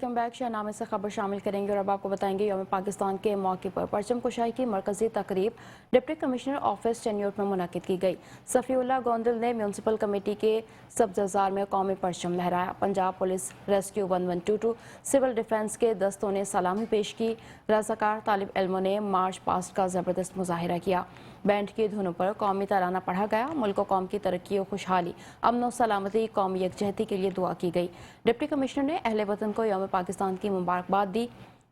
Welcome back. शहनामे से खबर शामिल करेंगे और अब आपको बताएंगे यौम पाकिस्तान के मौके पर परचम कुशाई की मरकजी तकरीब डिप्टी कमिश्नर ऑफिस चेन्नूर में मुनक्किद की गई। सफ़ीउल्लाह गोंदल ने म्यूनसिपल कमेटी के सब्ज़जार में कौमी परचम लहराया। Punjab police rescue 1122 civil defence के दस्तों ने सलामी पेश की। रज़ाकार तालिब इल्मों ने मार्च पास्ट का ज़बरदस्त मुजाहिरा किया। बैंड की धुनों पर कौमी तराना पढ़ा गया। मुल्क और कौम की तरक्की और खुशहाली, अमन और सलामती, कौमी यकजहती के लिए दुआ की गई। डिप्टी कमिश्नर ने अहले वतन को यौम पाकिस्तान की मुबारकबाद दी।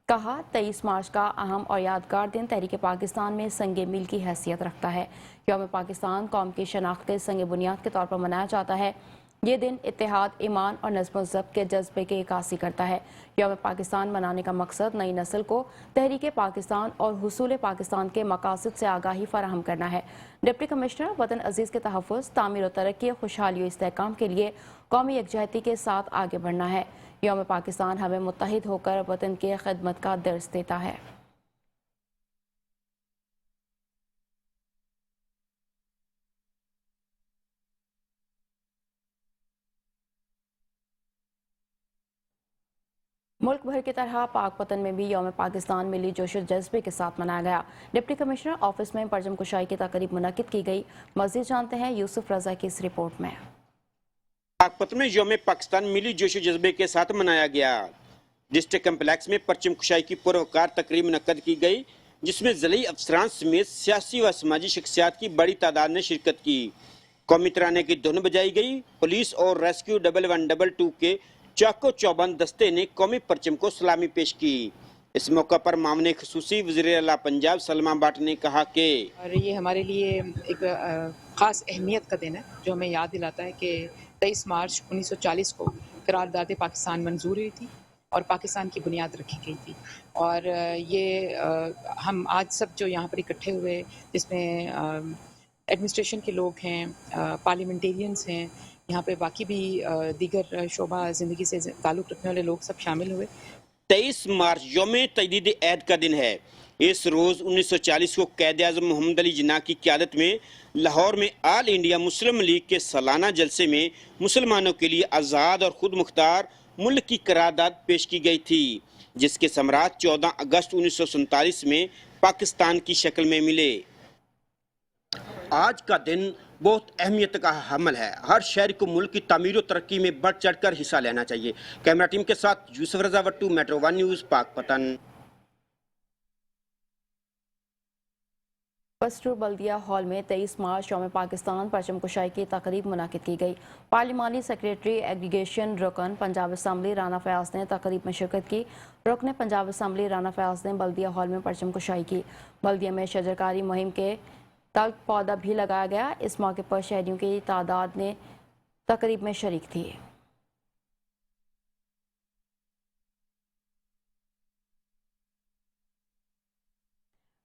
कहा 23 मार्च का अहम और यादगार दिन तहरीक पाकिस्तान में संगे मील की हैसियत रखता है। यौम पाकिस्तान कौम की शनाख्त के संग बुनियाद के तौर पर मनाया जाता है। ये दिन इत्तेहाद, ईमान और नज़्म ज़ब्त के जज्बे की इक्कासी करता है। यौम पाकिस्तान मनाने का मकसद नई नस्ल को तहरीक पाकिस्तान और हुसूल पाकिस्तान के मकासद से आगाही फराहम करना है। डिप्टी कमिश्नर वतन अजीज़ के तहफ़्फ़ुज़, तामीर और तरक्की, खुशहाली और इस्तेहकाम के लिए कौमी यकजहती के साथ आगे बढ़ना है। यौम पाकिस्तान हमें मुत्तहिद होकर वतन की खिदमत का दर्स देता है। मुल्क भर की तरह पाक वतन में भी यौम पाकिस्तान मिली जोश और जज्बे के साथ मनाया गया। डिप्टी कमिश्नर ऑफिस में परचम कुशाई की तकरीब मुनक्किद की गई। मज़ीद जानते हैं यूसुफ रजा की इस रिपोर्ट में। पाकपत में यौम पाकिस्तान मिली जोश और जज्बे के साथ मनाया गया। डिस्ट्रिक्ट कम्प्लेक्स में परचम कुशाई की पुरवकार तकरीब मुनक्किद की गई, जिसमें ज़िली अफसरान समेत सियासी व समाजी शख्सियात की बड़ी तादाद ने शिरकत की। कौमी तराने की धुन बजाई गई। पुलिस और रेस्क्यू 1122 के चाको चौबंद दस्ते ने कौमी परचम को सलामी पेश की। इस मौका पर मामले खसूसी वज़ीर आला पंजाब सलमा भट्ट ने कहा कि और ये हमारे लिए एक ख़ास अहमियत का दिन है, जो हमें याद दिलाता है कि 23 मार्च 1940 को करारदाद पाकिस्तान मंजूर हुई थी और पाकिस्तान की बुनियाद रखी गई थी। और ये हम आज सब जो यहाँ पर इकट्ठे हुए, जिसमें एडमिनिस्ट्रेशन के लोग हैं, पार्लियामेंटेरियंस हैं, यहाँ पे बाकी भी दीगर शोबा ज़िंदगी से ताल्लुक़ रखने वाले लोग सब शामिल हुए। 23 मार्च यौम तजदीद ऐद का दिन है। इस रोज़ 1940 को कैद आज़म मोहम्मद अली जिन्ना की क़यादत में लाहौर में ऑल इंडिया मुस्लिम लीग के सालाना जलसे में मुसलमानों के लिए आज़ाद और खुद मुख्तार मुल्क की करारदाद पेश की गई थी, जिसके समरात 14 अगस्त 1947 में पाकिस्तान की शक्ल में मिले। आज का दिन बहुत अहमियत का हमल है। हर शहर को मुल्क की तामीर और तरक्की में बढ़ चढ़ कर हिस्सा लेना चाहिए। कैमरा टीम के साथ यूसुफ रजा वट्टू, मेट्रो 1 न्यूज़, पाकपतन। बस्टर बल्दिया हॉल में 23 मार्च यौम पाकिस्तान परचम कुशाई की तकरीब मुनक्किद की गई। पार्लिमानी सेक्रेटरी एग्रीगेशन रुकन पंजाब असम्बली राना फयाज ने तकरीब में शिरकत की। रुकन पंजाब असम्बली राना फयाज ने बल्दिया हॉल में परचम कुशाई की। बल्दिया में शजरकारी मुहिम के तक पौधा भी लगाया गया। इस मौके पर शहरियों की तादाद ने तकरीब में शरीक थी।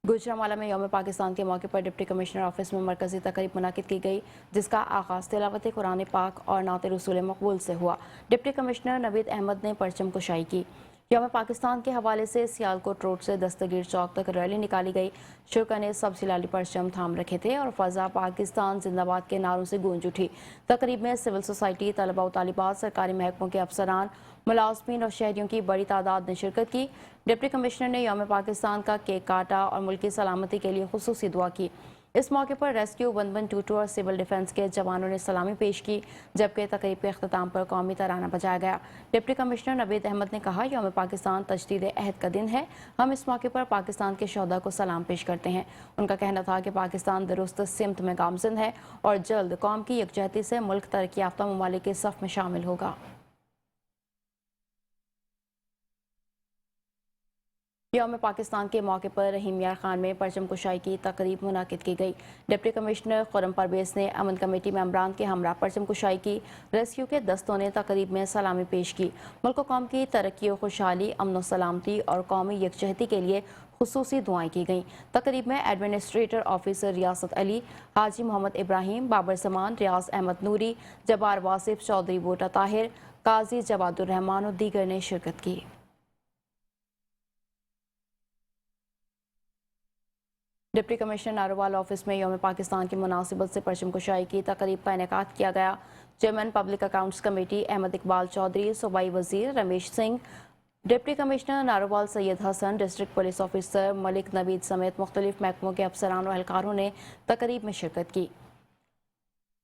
गुजरांवाला में यौम पाकिस्तान के मौके पर डिप्टी कमिश्नर ऑफिस में मरकजी तकरीब मुनक्किद की गई, जिसका आगाज़ तिलावत कुरान पाक और नात रसूल मकबूल से हुआ। डिप्टी कमिश्नर नवीद अहमद ने परचम कुशाई की। यौम पाकिस्तान के हवाले से सियालकोट रोड से दस्तगीर चौक तक रैली निकाली गई। शुरा ने सब सिलाली परचम थाम रखे थे और फ़ज़ा पाकिस्तान जिंदाबाद के नारों से गूंज उठी। तकरीब में सिविल सोसाइटी, तलबा और तालिबात, सरकारी महकमों के अफसरान, मुलाजमीन और शहरियों की बड़ी तादाद ने शिरकत की। डिप्टी कमिश्नर ने यौम पाकिस्तान का केक काटा और मुल्क की सलामती के लिए खुसूसी दुआ की। इस मौके पर रेस्क्यू 1122 और सिविल डिफेंस के जवानों ने सलामी पेश की, जबकि तकरीब के अख्ताम पर कौमी तराना बजाया गया। डिप्टी कमिश्नर नवीद अहमद ने कहा, यौम पाकिस्तान तजदीद अहद का दिन है। हम इस मौके पर पाकिस्तान के शोहदा को सलाम पेश करते हैं। उनका कहना था कि पाकिस्तान दुरुस्त सिमत में गामजिन है और जल्द कौम की यकजहती से मुल्क तरक्की याफ्ता ममालिक के सफ़ में शामिल होगा। यौम पाकिस्तान के मौके पर रहीम यार खान में परचम कुशाई की तकरीब मुनक्किद की गई। डिप्टी कमिश्नर खुर्रम परवेज़ ने अमन कमेटी मेंबरान के हमरा परचम कुशाई की। रेस्क्यू के दस्तों ने तकरीब में सलामी पेश की। मुल्क कौम की तरक्की और खुशहाली, अमन सलामती और कौमी यकजहती के लिए खुसूसी दुआएं की गईं। तकरीब में एडमिनिस्ट्रेटर ऑफिसर रियासत अली, हाजी मोहम्मद इब्राहिम, बाबर समान, रियाज अहमद नूरी, जबार वासिफ, चौधरी बूटा ताहिर, काजी जवादुर रहमान और दीगर ने शिरकत की। डिप्टी कमिश्नर नारोवाल ऑफिस में यौम पाकिस्तान की मुनासिबत से परचम कुशाई की तकरीब का इनेकाद किया गया। Chairman public accounts committee Ahmad Iqbal Chaudhry, सूबाई वजीर Ramesh Singh, deputy commissioner Narowal Syed Hasan, district police officer Malik Naveed समेत मुख्तलिफ महकमों के अफसरान और एहलकारों ने तकरीब में शिरकत की।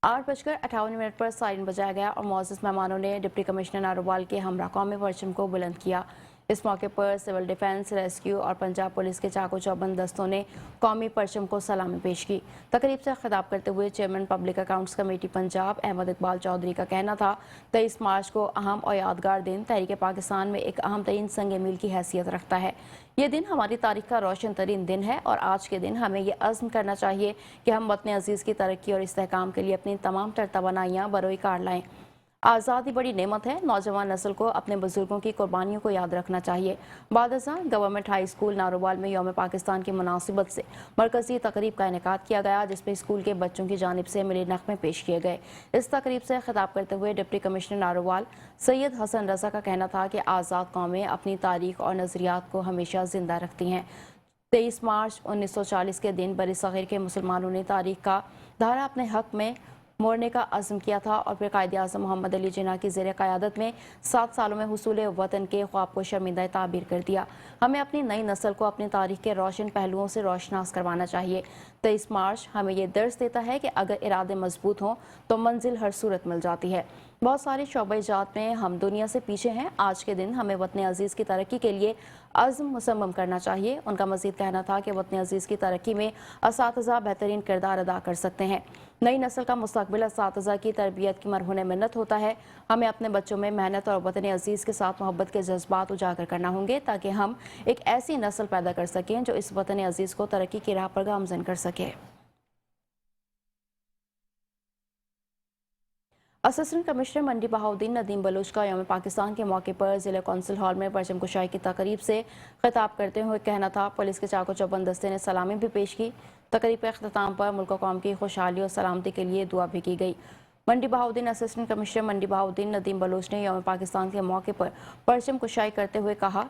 8:58 पर सायरन बजाया गया और मुअज़्ज़ज़ मेहमानों ने डिप्टी कमिश्नर नारोवाल के हमरा कौमी परचम को बुलंद किया। इस मौके पर सिविल डिफेंस, रेस्क्यू और पंजाब पुलिस के चाको चौबंद दस्तों ने कौमी परचम को सलामी पेश की। तकरीब से खिताब करते हुए chairman public accounts committee Punjab Ahmad Iqbal Chaudhry का कहना था, 23 मार्च को अहम और यादगार दिन तहरीक पाकिस्तान में एक अहम तरीन संग मील की हैसियत रखता है। ये दिन हमारी तारीख का रोशन तरीन दिन है और आज के दिन हमें ये अज़्म करना चाहिए कि हम वतन अजीज़ की तरक्की और इस्तेहकाम के लिए अपनी तमाम तर तवानाइयाँ बरोए कार लाएँ। आज़ादी बड़ी नेमत है, नौजवान नस्ल को अपने बुजुर्गों की कुर्बानियों को याद रखना चाहिए। बादशाह गवर्नमेंट हाई स्कूल नारोवाल में यौम पाकिस्तान की मुनासिबत से मरकजी तकरीब का इनेकाद किया गया, जिसमें स्कूल के बच्चों की जानिब से मिली नग़मे पेश किए गए। इस तकरीब से खिताब करते हुए डिप्टी कमिश्नर नारोवाल सैयद हसन रज़ा का कहना था कि आज़ाद कौमें अपनी तारीख और नज़रियात को हमेशा जिंदा रखती हैं। 23 मार्च 1940 के दिन बरी सग़ीर के मुसलमानों ने तारीख का धारा अपने हक में मोड़ने का अज़्म किया था और फिर कायद आज़म मोहम्मद अली जिन्ना की ज़ेर क़यादत में 7 सालों में हुसूल वतन के ख्वाब को शर्मिंदा ताबीर कर दिया। हमें अपनी नई नस्ल को अपनी तारीख के रोशन पहलुओं से रोशनास करवाना चाहिए। 23 मार्च हमें ये दर्स देता है कि अगर इरादे मजबूत हों तो मंजिल हर सूरत मिल जाती है। बहुत सारी शोबे-जात में हम दुनिया से पीछे हैं। आज के दिन हमें वतन अजीज़ की तरक्की के लिए अज़्म मुसम्मम करना चाहिए। उनका मज़ीद कहना था कि वतन अजीज़ की तरक्की में असातिज़ा बेहतरीन किरदार अदा कर सकते हैं। नई नस्ल का मुस्तकबिल असातिज़ा की तरबियत की मरहून मिन्नत होता है। हमें अपने बच्चों में मेहनत और वतन अजीज़ के साथ मोहब्बत के जज्बात उजागर करना होंगे ताकि हम एक ऐसी नस्ल पैदा कर सकें जो इस वतन अजीज़ को तरक्की की राह पर गामज़न कर सके। असिस्टेंट कमिश्नर मंडी बहाउद्दीन नदीम बलूच का यौम पाकिस्तान के मौके पर ज़िला कौंसिल हॉल में परचम कुशाई की तकरीब से खिताब करते हुए कहना था, पुलिस के चाको चौबंद दस्ते ने सलामी भी पेश की। तकरीब के अख्ताम पर मुल्क कौम की खुशहाली और सलामती के लिए दुआ भी की गई। मंडी बहाउद्दीन असिस्टेंट कमिश्नर मंडी बहाउद्दीन नदीम बलूच ने यौम पाकिस्तान के मौके पर परचम कुशाई करते हुए कहा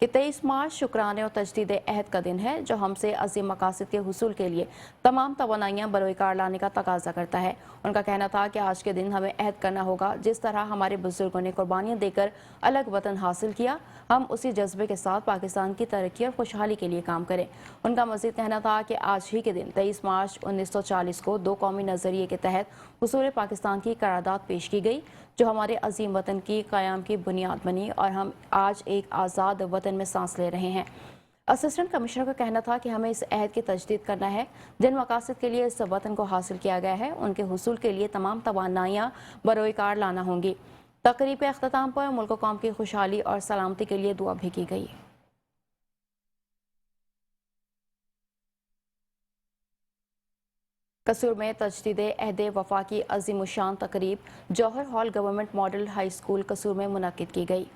कि 23 मार्च शुक्राने और तजदीद अहद का दिन है जो हमसे अजीम मकासद के हुसूल के लिए तमाम तवानाइयाँ बरोए कार लाने का तकाजा करता है। उनका कहना था कि आज के दिन हमें अहद करना होगा, जिस तरह हमारे बुजुर्गों ने कुर्बानियाँ देकर अलग वतन हासिल किया, हम उसी जज्बे के साथ पाकिस्तान की तरक्की और खुशहाली के लिए काम करें। उनका मज़ीद कहना था कि आज ही के दिन 23 मार्च 1940 को 2 कौमी नज़रिए के तहत हुसूल पाकिस्तान की करारदाद पेश की गई, जो हमारे अजीम वतन की क़याम की बुनियाद बनी और हम आज एक आज़ाद वतन में सांस ले रहे हैं। असिस्टेंट कमिश्नर का कहना था कि हमें इस अहद की तजदीद करना है, जिन मकासद के लिए इस वतन को हासिल किया गया है उनके हुसूल के लिए तमाम तवानाइयाँ बरोए कार लाना होंगी। तकरीब के अख्ताम पर मुल्क कौम की खुशहाली और सलामती के लिए दुआ भी की गई। कसूर में तजदीद अहद वफा की अज़ीमुशान तकरीब Jauhar hall government model high school Kasur में मुनक्किद की गई।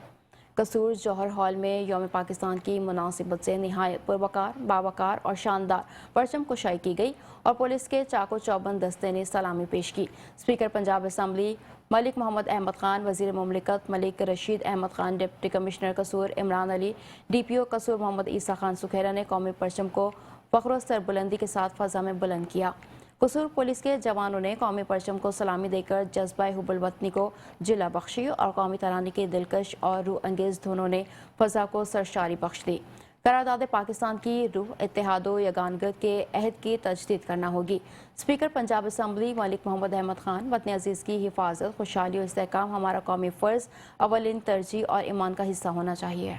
कसूर जौहर हॉल में यौम पाकिस्तान की मुनासिबत से निहायत पुरवकार, बावकार और शानदार परचम कुशाई की गई और पुलिस के चाको चौबंद दस्ते ने सलामी पेश की। स्पीकर पंजाब असम्बली मलिक मोहम्मद अहमद खान, वज़ीर मुमलिकत मलिक रशीद अहमद खान, डिप्टी कमिश्नर कसूर इमरान अली, DPO कसूर मोहम्मद ईसा खान सुखेरा ने कौमी परचम को फ़ख्र सरबुलंदी के साथ फ़ज़ा में बुलंद किया। कसूर पुलिस के जवानों ने कौमी परचम को सलामी देकर जज्बा हुब्बुल वतनी को जिला बख्शी और कौमी तरानी के दिलकश और रूह अंगेज धुनों ने फ़ज़ा को सरशारी बख्श दी। करारदाद पाकिस्तान की रूह इत्तेहादो यगानगत के अहद की तजदीद करना होगी। स्पीकर पंजाब असम्बली मलिक मोहम्मद अहमद खान, वतन अजीज़ की हिफाजत, खुशहाली और इस्तेहकाम हमारा कौमी फ़र्ज़, अवलिन तरजीह और ईमान का हिस्सा होना चाहिए।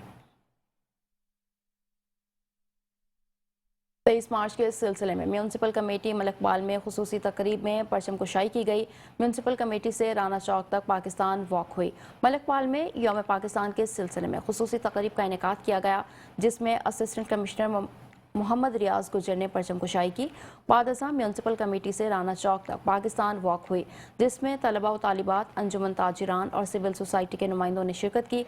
23 मार्च के सिलसिले में म्यूनसिपल कमेटी मलकपाल में खुसूसी तकरीब में परचम कुशाई की गई। म्यूनसिपल कमेटी से राना चौक तक पाकिस्तान वॉक हुई। मलकपाल में यौम पाकिस्तान के सिलसिले में खुसूसी तकरीब का इनेकाद किया गया, जिसमें असिस्टेंट कमिश्नर मोहम्मद रियाज गुजर ने परचम कुशाई की। बाद अज़ां म्यूनसिपल कमेटी से राना चौक तक पाकिस्तान वॉक हुई, जिसमें तलबा व तालिबात, अंजुमन ताजिरान और सिविल सोसाइटी के नुमाइंदों ने शिरकत की।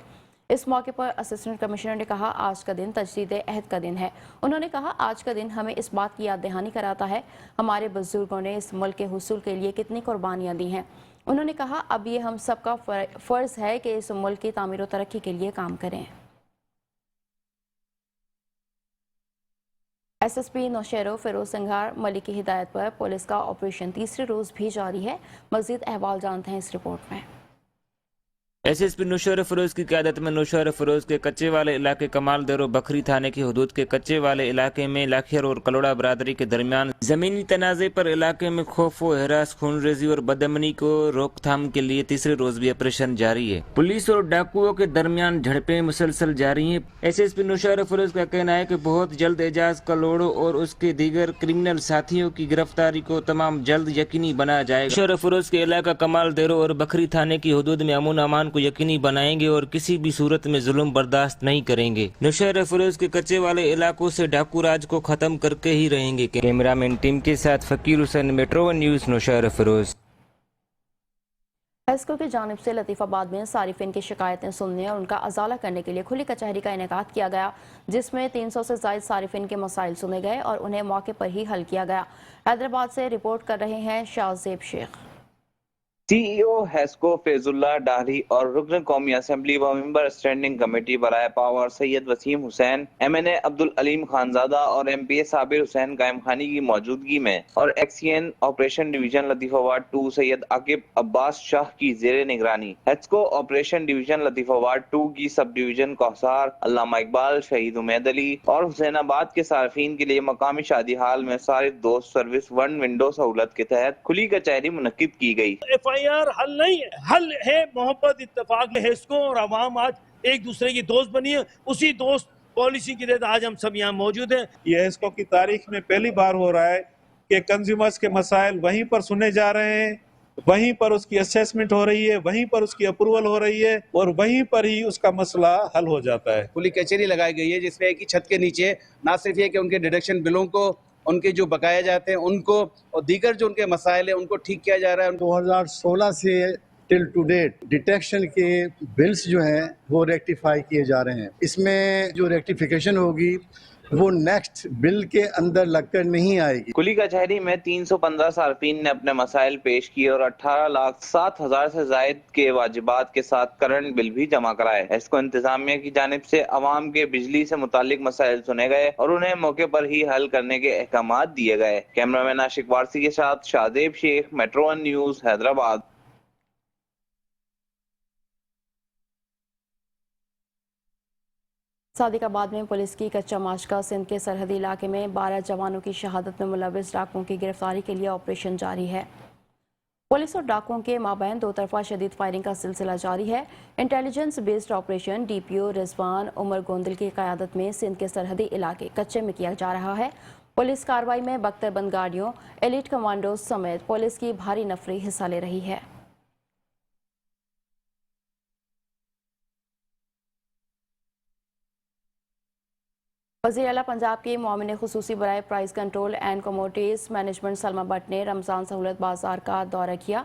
इस मौके पर असिस्टेंट कमिश्नर ने कहा, आज का दिन तजदीद अहद का दिन है। उन्होंने कहा, आज का दिन हमें इस बात की याद दहानी कराता है हमारे बुजुर्गों ने इस मुल्क के हुसूल के लिए कितनी कुर्बानियाँ दी हैं। उन्होंने कहा, अब ये हम सबका फ़र्ज़ है कि इस मुल्क की तामीर व तरक्की के लिए काम करें। SSP नौशेरो फिरोज सिंघार मलिक की हिदायत पर पुलिस का ऑपरेशन तीसरे रोज़ भी जारी है। मज़ीद अहवाल जानते हैं इस रिपोर्ट में। SSP नौशहर फरोज की क़यादत में नौशहर फरोज के कच्चे वाले इलाके कमाल देरो बखरी थाने की हदूद के कच्चे वाले इलाके में लाखियर और कलोड़ा बरादरी के दरमियान जमीनी तनाज़े पर इलाके में खौफ व हरास, खूनरेजी और बदअमनी को रोकथाम के लिए तीसरे रोज भी ऑपरेशन जारी है। पुलिस और डाकुओं के दरमियान झड़पें मुसलसल जारी हैं। SSP नौशहर फरोज का कहना है कि बहुत जल्द एजाज कलोड़ो और उसके दीगर क्रिमिनल साथियों की गिरफ्तारी को तमाम जल्द यकीनी बनाया जाएगा। नौशहर फरोज के इलाका कमाल देरो और बखरी थाने की हदूद में अमन अमान को यकीनी बनाएंगे और किसी भी सूरत में जुल्म बर्दाश्त नहीं करेंगे। नौशहर फरोज के कच्चे वाले इलाकों से डाकू राज को खत्म करके ही रहेंगे। कैमरामैन टीम के साथ फकीर Hussain, metro 1 news, Nowshahr furrows. Hesco की जानिब से लतीफ़ाबाद में सारिफिन की शिकायतें सुनने और उनका अजाला करने के लिए खुली कचहरी का इनेकाद किया गया, जिसमें 300 से ज़ायद सारिफिन के मसाइल सुने गए और उन्हें मौके पर ही हल किया गया। हैदराबाद से रिपोर्ट कर रहे हैं शाहजेब शेख। CEO हेस्को फैजुल्लाह डाहरी और रुकन कौमी असेंबली व मेंबर स्टैंडिंग कमेटी बराए पावर सैयद वसीम हुसैन, MNA अब्दुल अलीम खानजादा और MPA साबिर हुसैन कायम खानी की मौजूदगी में और XCN operation division Latifabad 2 Syed Aqib Abbas Shah की जेर निगरानी हेस्को ऑपरेशन डिवीजन लतीफाबाद 2 की सब डिवीजन कौसार, अल्लामा इकबाल, शहीद उमैद अली और हुसैनाबाद के सार्फिन के लिए मकामी शादी हाल में सारिफ दोस्त सर्विस 1 विंडो सहूलत के तहत खुली कचहरी मुनक्किद की गई। हल नहीं है, हल है मोहब्बत, इत्तेफाक। हेस्को और अवाम आज एक दूसरे की दोस्त बनी है, उसी दोस्त पॉलिसी की तहत आज हम सब यहाँ मौजूद हैं। ये हेस्को की तारीख में पहली बार हो रहा है कि कंज्यूमर्स के मसाइल वहीं पर सुने जा रहे हैं, वहीं पर उसकी असेसमेंट हो रही है, वहीं पर उसकी अप्रूवल हो रही है और वहीं पर ही उसका मसला हल हो जाता है। खुली कचहरी लगाई गई है जिसमें एक ही छत के नीचे ना सिर्फ ये कि उनके डिडक्शन बिलों को, उनके जो बकाया जाते हैं उनको और दीगर जो उनके मसाइल हैं उनको ठीक किया जा रहा है। 2016 से टिल टू डेट डिटेक्शन के बिल्स जो हैं वो रेक्टिफाई किए जा रहे हैं। इसमें जो रेक्टिफिकेशन होगी वो नेक्स्ट बिल के अंदर लगकर नहीं आएगी। खुली कचहरी में 315 सार्फिन ने अपने मसाइल पेश किए और 18,07,000 से जायद के वाजिबात के साथ करंट बिल भी जमा कराए। इसको इंतजामिया की जानिब से अवाम के बिजली से मुतालिक मसाइल सुने गए और उन्हें मौके पर ही हल करने के अहकामात दिए गए। कैमरामैन आशिक वारसी के साथ शाहजेब शेख, मेट्रो 1 न्यूज़, हैदराबाद। सादिकाबाद में पुलिस की कच्चा माशका सिंध के सरहदी इलाके में 12 जवानों की शहादत में मुलविस डाकुओं की गिरफ्तारी के लिए ऑपरेशन जारी है। पुलिस और डाकुओं के माबैन दो तरफा शदीद फायरिंग का सिलसिला जारी है। Intelligence based operation DPO Rizwan Umar Gondal की क़यादत में सिंध के सरहदी इलाके कच्चे में किया जा रहा है। पुलिस कार्रवाई में बख्तरबंद गाड़ियों, एलिट कमांडो समेत पुलिस की भारी नफरी हिस्सा ले रही है। वज़ीर आला पंजाब के मुआविन खुसूसी बराए price control and commodities management Salma Bhatt ने रमज़ान सहूलत बाजार का दौरा किया।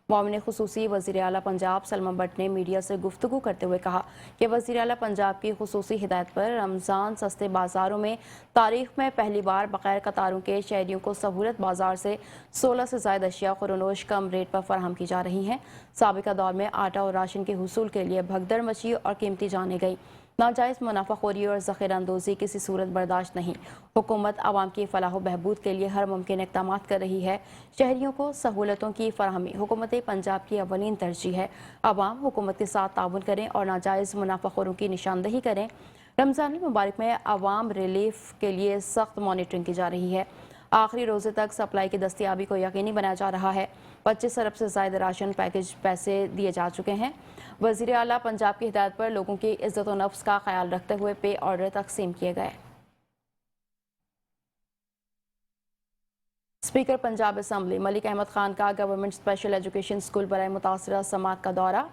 मुआविन खुसूसी वज़ीर आला पंजाब सलमा भट्ट ने मीडिया से गुफ्तगू करते हुए कहा कि वज़ीर आला पंजाब की खुसूसी हिदायत पर रमज़ान सस्ते बाज़ारों में तारीख में पहली बार बगैर कतारों के शहरियों को सहूलत बाजार से 16 से ज़ायद अशिया खुरनोश कम रेट पर फराहम की जा रही हैं। साबिका दौर में आटा और राशन के हुसूल के लिए भगदड़ मची और कीमती जाने गई। नाजायज़ मुनाफाखोरी और ज़ख़ीरा अंदोज़ी किसी सूरत बर्दाश्त नहीं। हुकूमत आवाम की फलाह बहबूद के लिए हर मुमकिन इक़दाम कर रही है। शहरियों को सहूलतों की फराहमी हुकूमत पंजाब की अवलीन तरजीह है। आवाम हुकूमत के साथ ताउन करें और नाजायज़ मुनाफाखोरों की निशानदही करें। रमज़ान मुबारक में आवाम रिलीफ के लिए सख्त मॉनिटरिंग की जा रही है। आखिरी रोज़े तक सप्लाई की दस्तियाबी को यकीनी बनाया जा रहा है। 25 अरब से ज़ायद राशन पैकेज पैसे दिए जा चुके हैं। वज़ीर आला पंजाब की हिदायत पर लोगों की इज्जत व नफ्स का ख्याल रखते हुए पे ऑर्डर तकसीम किए गए। स्पीकर पंजाब असम्बली मलिक अहमद खान का गवर्नमेंट स्पेशल एजुकेशन स्कूल बराए मुतासरा समात का दौरा।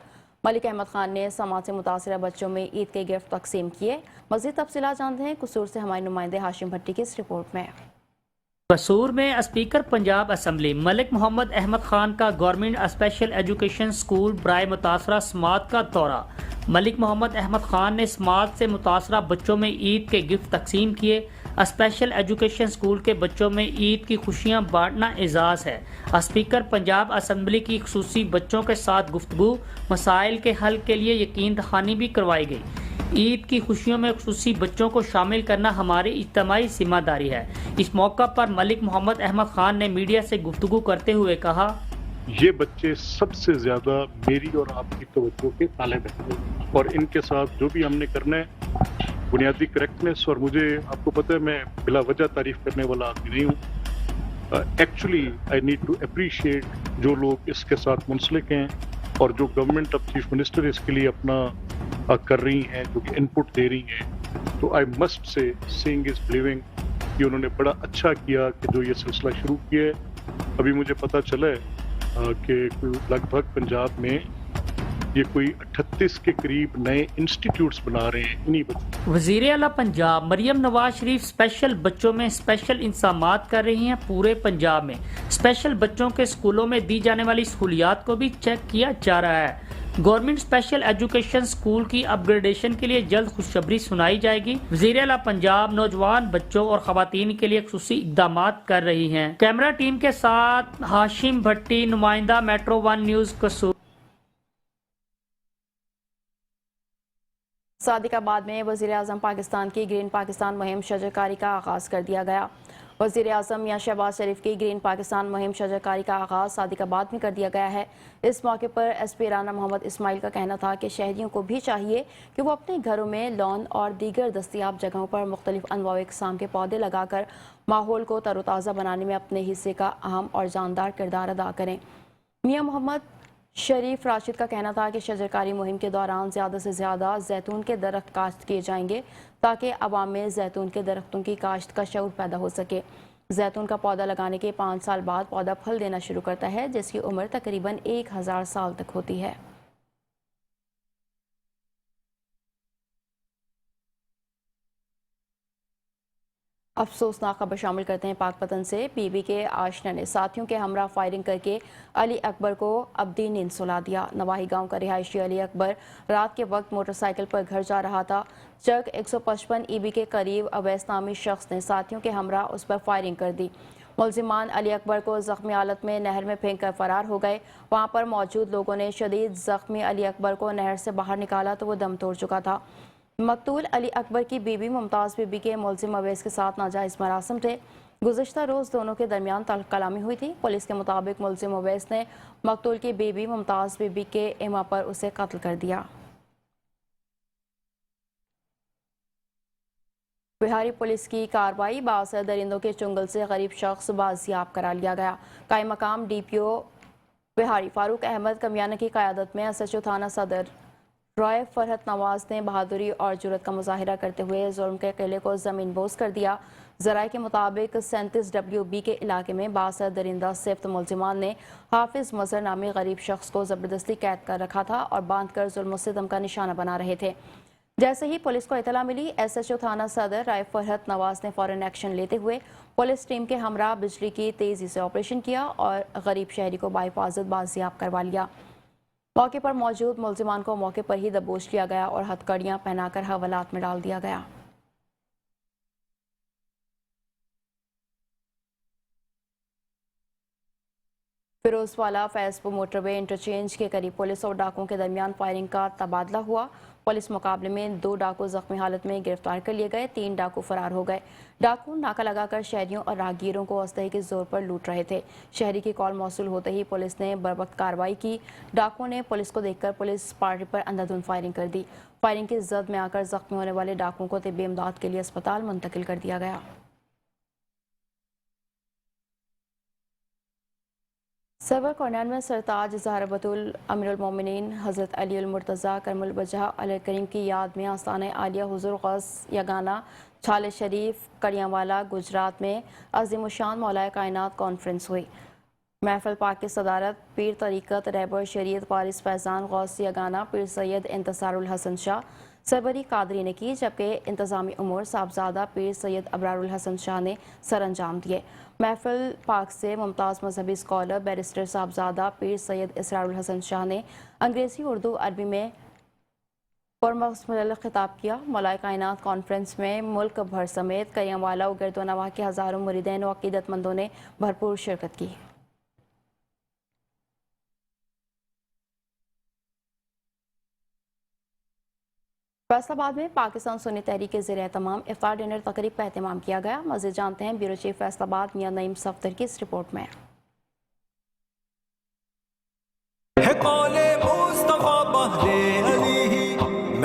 मलिक अहमद खान ने समात से मुतासरा बच्चों में ईद के गिफ्ट तकसीम किए। मज़ीद तफसीलात जानते हैं कसूर से हमारे नुमाइंदे हाशिम भट्टी की इस रिपोर्ट में। कसूर में स्पीकर पंजाब असम्बली मलिक मोहम्मद अहमद खान का गवर्नमेंट स्पेशल एजुकेशन स्कूल बराए मुतासरा समात का दौरा। मलिक मोहम्मद अहमद खान ने समात से मुतासरा बच्चों में ईद के गिफ्ट तकसीम किए। स्पेशल एजुकेशन स्कूल के बच्चों में ईद की खुशियां बांटना एजाज़ है। स्पीकर पंजाब असम्बली की खुसूसी बच्चों के साथ गुफ्तगू, मसाइल के हल के लिए यकीन दहानी भी करवाई गई। ईद की खुशियों में खुसूसी बच्चों को शामिल करना हमारी इज्तिमाई जिम्मेदारी है। इस मौका पर मलिक मोहम्मद अहमद खान ने मीडिया से गुफ्तगू करते हुए कहा, یہ بچے سب سے زیادہ میری اور آپ کی توجہ کے طالب ہیں اور ان کے ساتھ جو بھی ہم نے کرنا ہے بنیادی کریکٹنیس، اور مجھے آپ کو پتہ ہے میں بلا وجہ تعریف کرنے والا آدمی نہیں ہوں. Actually I need to appreciate جو لوگ اس کے ساتھ منسلک ہیں اور جو گورنمنٹ آف چیف منسٹر اس کے لیے اپنا کر رہی ہیں، جو کہ ان پٹ دے رہی ہیں. تو آئی مسٹ سے سینگ از بلیونگ کہ انہوں نے بڑا اچھا کیا کہ جو یہ سلسلہ شروع کیا ہے. ابھی مجھے پتہ چلا ہے کہ لگ بھگ پنجاب میں یہ کوئی 38 کے قریب نئے انسٹیٹیوٹس بنا رہے ہیں انہی بچوں. وزیر اعلیٰ پنجاب مریم نواز شریف اسپیشل بچوں میں اسپیشل انتظامات کر رہی ہیں. پورے پنجاب میں اسپیشل بچوں کے اسکولوں میں دی جانے والی سہولیات کو بھی چیک کیا جا رہا ہے. گورنمنٹ اسپیشل ایجوکیشن اسکول کی اپ گریڈیشن کے لیے جلد خوشخبری سنائی جائے گی. وزیر اعلیٰ پنجاب نوجوان بچوں اور خواتین کے لیے خصوصی اقدامات کر رہی ہیں. کیمرہ ٹیم کے ساتھ ہاشم بھٹی، نمائندہ میٹرو 1 نیوز قصور. صادق آباد میں وزیر اعظم پاکستان کی گرین پاکستان مہم شجرکاری کا آغاز کر دیا گیا. وزیر اعظم میاں شہباز شریف کی گرین پاکستان مہم شجرکاری کا آغاز صادق آباد میں کر دیا گیا ہے. اس موقع پر ایس پی رانا محمد اسماعیل کا کہنا تھا کہ شہریوں کو بھی چاہیے کہ وہ اپنے گھروں میں لان اور دیگر دستیاب جگہوں پر مختلف انواع و اقسام کے پودے لگا کر ماحول کو تر و تازہ بنانے میں اپنے حصے کا اہم اور جاندار کردار ادا کریں. میاں محمد شریف راشد کا کہنا تھا کہ شجرکاری مہم کے دوران زیادہ سے زیادہ زیتون کے درخت کاشت کیے جائیں گے تاکہ عوام میں زیتون کے درختوں کی کاشت کا شعور پیدا ہو سکے. زیتون کا پودا لگانے کے 5 سال بعد پودا پھل دینا شروع کرتا ہے جس کی عمر تقریباً 1000 سال تک ہوتی ہے. افسوسناک خبر شامل کرتے ہیں پاک پتن سے. بی بی کے آشنا نے ساتھیوں کے ہمراہ فائرنگ کر کے علی اکبر کو ابدی نیند سلا دیا. نواحی گاؤں کا رہائشی علی اکبر رات کے وقت موٹر سائیکل پر گھر جا رہا تھا. چرک 155 ای بی کے قریب اویس نامی شخص نے ساتھیوں کے ہمراہ اس پر فائرنگ کر دی. ملزمان علی اکبر کو زخمی حالت میں نہر میں پھینک کر فرار ہو گئے. وہاں پر موجود لوگوں نے شدید زخمی علی اکبر کو نہر سے باہر نکالا تو وہ دم توڑ چکا تھا. مقتول علی اکبر کی بیوی ممتاز بی بی کے ملزم اویس کے ساتھ ناجائز مراسم تھے. گزشتہ روز دونوں کے درمیان تلخ کلامی ہوئی تھی. پولیس کے مطابق ملزم اویس نے مقتول کی بیوی ممتاز بی بی کے ایما پر اسے قتل کر دیا. بہاری پولیس کی کارروائی، بعض درندوں کے چنگل سے غریب شخص بازیاب کرا لیا گیا. قائم مقام ڈی پی او بہاری فاروق احمد کمیانہ کی قیادت میں ایس ایچ او تھانہ صدر رائے فرحت نواز نے بہادری اور جرت کا مظاہرہ کرتے ہوئے ظلم کے قلعے کو زمین بوس کر دیا. ذرائع کے مطابق 37WB کے علاقے میں باثر درندہ صفت ملزمان نے حافظ مظہر نامی غریب شخص کو زبردستی قید کر رکھا تھا اور باندھ کر ظلم و ستم کا نشانہ بنا رہے تھے. جیسے ہی پولیس کو اطلاع ملی، ایس ایچ او تھانہ صدر رائے فرحت نواز نے فوراً ایکشن لیتے ہوئے پولیس ٹیم کے ہمراہ بجلی کی تیزی سے آپریشن کیا اور غریب شہری کو بحفاظت بازیاب کروا لیا. موقع پر موجود ملزمان کو موقع پر ہی دبوچ لیا گیا اور ہتھکڑیاں پہنا کر حوالات میں ڈال دیا گیا. فیروز والا فیضپور موٹر وے انٹرچینج کے قریب پولیس اور ڈاکوؤں کے درمیان فائرنگ کا تبادلہ ہوا. پولیس مقابلے میں 2 ڈاکو زخمی حالت میں گرفتار کر لیے گئے. 3 ڈاکو فرار ہو گئے. ڈاکو ناکہ لگا کر شہریوں اور راہگیروں کو اسلحے کے زور پر لوٹ رہے تھے. شہری کی کال موصول ہوتے ہی پولیس نے بروقت کارروائی کی. ڈاکو نے پولیس کو دیکھ کر پولیس پارٹی پر اندھادھند فائرنگ کر دی. فائرنگ کی زد میں آ کر زخمی ہونے والے ڈاکوؤں کو طبی امداد کے لیے اسپتال منتقل کر دیا گیا. سرور کونین میں سرتاج زہرا بطول امیر المومنین حضرت علی المرتضیٰ کرم الوجہ علیہ کریم کی یاد میں آستانہ عالیہ حضور غوث یگانہ چھالے شریف کڑیاں گجرات میں عظیم الشان مولائے کائنات کانفرنس ہوئی. محفل پاک کی صدارت پیر طریقت رہبر شریعت وارث فیضان غوث یگانہ پیر سید انتصار الحسن شاہ سربری قادری نے کی، جبکہ انتظامی امور صاحبزادہ پیر سید ابرار الحسن شاہ نے سر انجام دیے. محفل پاک سے ممتاز مذہبی اسکالر بیرسٹر صاحبزادہ پیر سید اسرار الحسن شاہ نے انگریزی، اردو، عربی میں پرمشتمل خطاب کیا. مولائے کائنات کانفرنس میں ملک بھر سمیت کڑیاں والا و گرد و نواح کے ہزاروں مریدین و عقیدت مندوں نے بھرپور شرکت کی. فیصل آباد میں پاکستان سنی تحریک کے زیر اہتمام افطار ڈنر تقریب کا اہتمام کیا گیا. مزید جانتے ہیں بیورو چیف فیصل آباد میاں نعیم صفدر کی اس رپورٹ میں.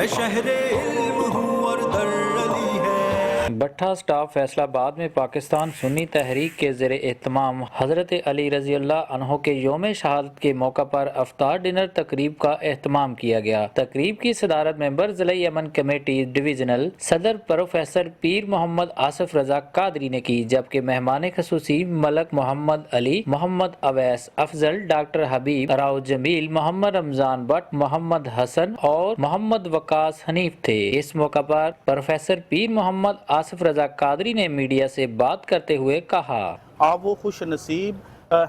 میں شہر علم ہوں اور در علی ہے۔ بٹھا سٹاپ فیصل آباد میں پاکستان سنی تحریک کے زیر اہتمام حضرت علی رضی اللہ عنہ کے یوم شہادت کے موقع پر افطار ڈنر تقریب کا اہتمام کیا گیا۔ تقریب کی صدارت ممبر ضلعی امن کمیٹی ڈویژنل صدر پروفیسر پیر محمد آصف رضا قادری نے کی، جبکہ مہمان خصوصی ملک محمد علی، محمد اویس افضل، ڈاکٹر حبیب راؤ جمیل، محمد رمضان بٹ، محمد حسن اور محمد وقاص حنیف تھے۔ اس موقع پر پروفیسر پیر محمد آصف رضا قادری نے میڈیا سے بات کرتے ہوئے کہا، آپ وہ خوش نصیب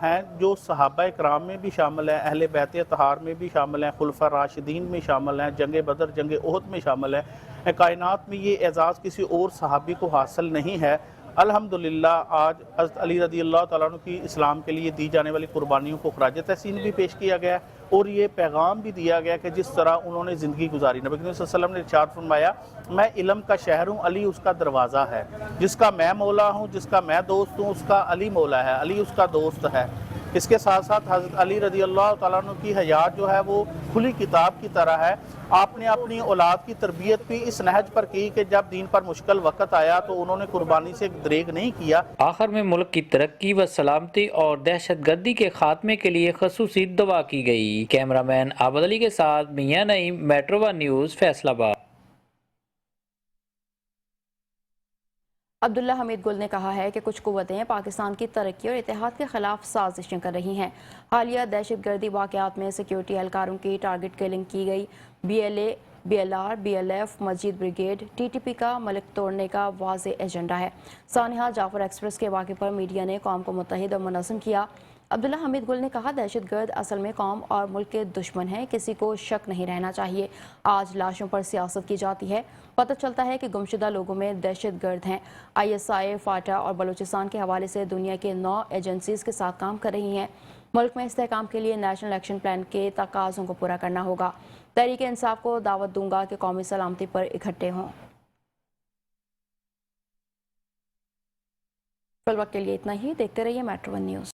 ہیں جو صحابہ کرام میں بھی شامل ہیں، اہل بیت اطہار میں بھی شامل ہیں، خلفاء راشدین میں شامل ہیں، جنگ بدر جنگ احد میں شامل ہیں۔ کائنات میں یہ اعزاز کسی اور صحابی کو حاصل نہیں ہے۔ الحمدللہ آج حضرت علی رضی اللہ تعالیٰ عنہ کی اسلام کے لیے دی جانے والی قربانیوں کو خراج تحسین بھی پیش کیا گیا اور یہ پیغام بھی دیا گیا کہ جس طرح انہوں نے زندگی گزاری۔ نبی کریم صلی اللہ علیہ وسلم نے ارشاد فرمایا، میں علم کا شہر ہوں، علی اس کا دروازہ ہے۔ جس کا میں مولا ہوں، جس کا میں دوست ہوں، اس کا علی مولا ہے، علی اس کا دوست ہے۔ اس کے ساتھ ساتھ حضرت علی رضی اللہ تعالیٰ عنہ کی حیات جو ہے وہ کھلی کتاب کی طرح ہے۔ آپ نے اپنی اولاد کی تربیت بھی اس نہج پر کی کہ جب دین پر مشکل وقت آیا تو انہوں نے قربانی سے دریغ نہیں کیا۔ آخر میں ملک کی ترقی و سلامتی اور دہشت گردی کے خاتمے کے لیے خصوصی دعا کی گئی۔ کیمرہ مین عابد علی کے ساتھ میاں نعیم، میٹرو ون نیوز، فیصل آباد۔ عبداللہ حمید گل نے کہا ہے کہ کچھ قوتیں پاکستان کی ترقی اور اتحاد کے خلاف سازشیں کر رہی ہیں۔ حالیہ دہشت گردی واقعات میں سیکیورٹی اہلکاروں کی ٹارگٹ کلنگ کی گئی۔ B L A, B L R, B L F, مسجد بریگیڈ، ٹی ٹی پی کا ملک توڑنے کا واضح ایجنڈا ہے۔ سانحہ جعفر ایکسپریس کے واقعے پر میڈیا نے قوم کو متحد اور منظم کیا۔ عبداللہ حمید گل نے کہا، دہشت گرد اصل میں قوم اور ملک کے دشمن ہیں، کسی کو شک نہیں رہنا چاہیے۔ آج لاشوں پر سیاست کی جاتی ہے، پتہ چلتا ہے کہ گمشدہ لوگوں میں دہشت گرد ہیں۔ آئی ایس آئی، فاٹا اور بلوچستان کے حوالے سے دنیا کے 9 ایجنسیز کے ساتھ کام کر رہی ہیں۔ ملک میں استحکام کے لیے نیشنل ایکشن پلان کے تقاضوں کو پورا کرنا ہوگا۔ تحریک انصاف کو دعوت دوں گا کہ قومی سلامتی پر اکٹھے ہوں۔ فی الوقت کے لیے اتنا ہی، دیکھتے رہیے میٹرو ون نیوز۔